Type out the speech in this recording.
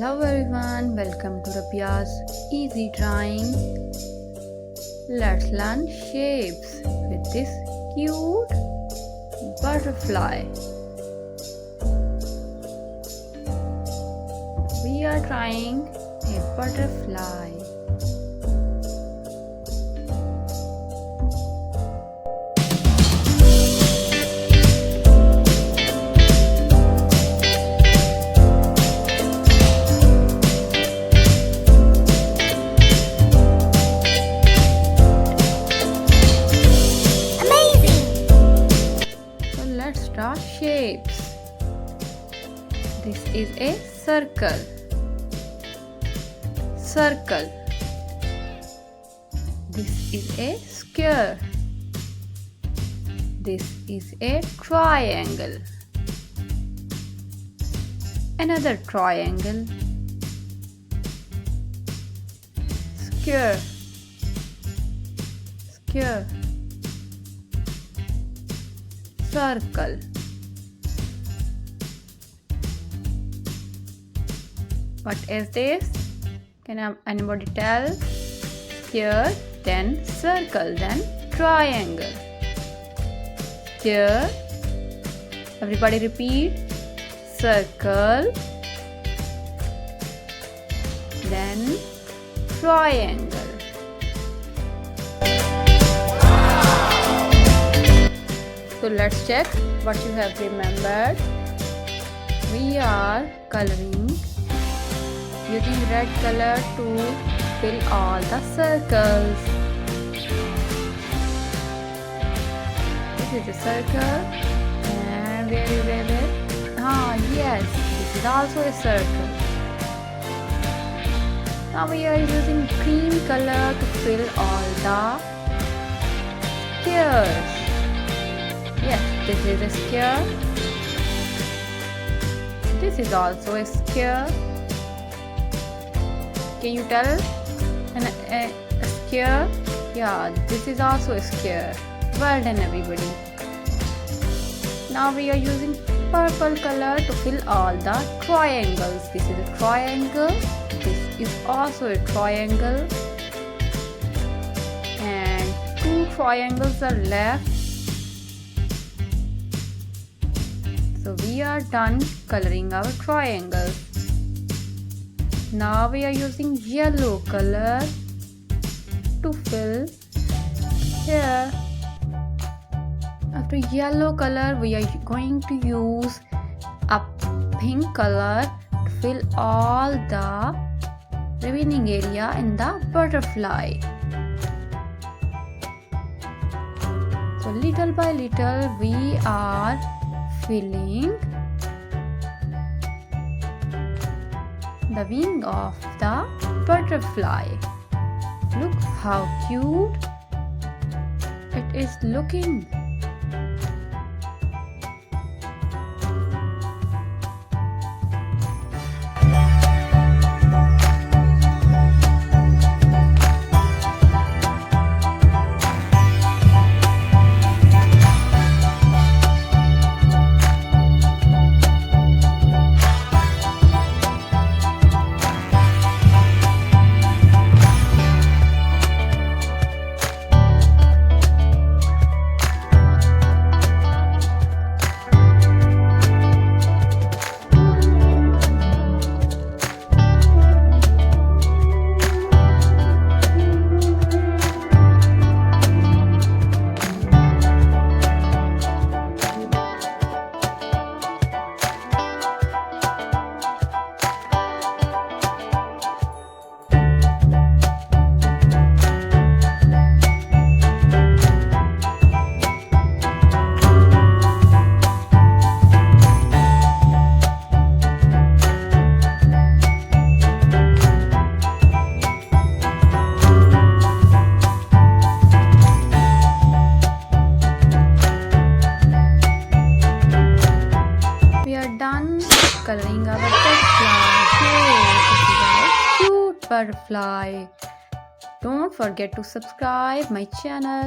Hello everyone, welcome to Rabia's Easy Drawing. Let's learn shapes with this cute butterfly. We are drawing a butterfly. Let's draw shapes. This is a circle. This is a square. This is a triangle. Another triangle. Square. Circle. What is this? Can anybody tell? Square, then circle, then triangle. Square. Everybody repeat. Circle. Then triangle. So let's check what you have remembered. We are coloring using red color to fill all the circles. This is a circle, and where is it? Yes, this is also a circle. Now we are using green color to fill all the squares. Yes, this is a square. This is also a square. Can you tell? A square? Yeah, this is also a square. Well done, everybody. Now we are using purple color to fill all the triangles. This is a triangle. This is also a triangle. And two triangles are left. So we are done coloring our triangles. Now we are using yellow color to fill here. After yellow color, we are going to use a pink color to fill all the remaining area in the butterfly. So little by little we are filling the wing of the butterfly. Look how cute it is looking. Coloring our butterfly. Cute butterfly. Don't forget to subscribe my channel.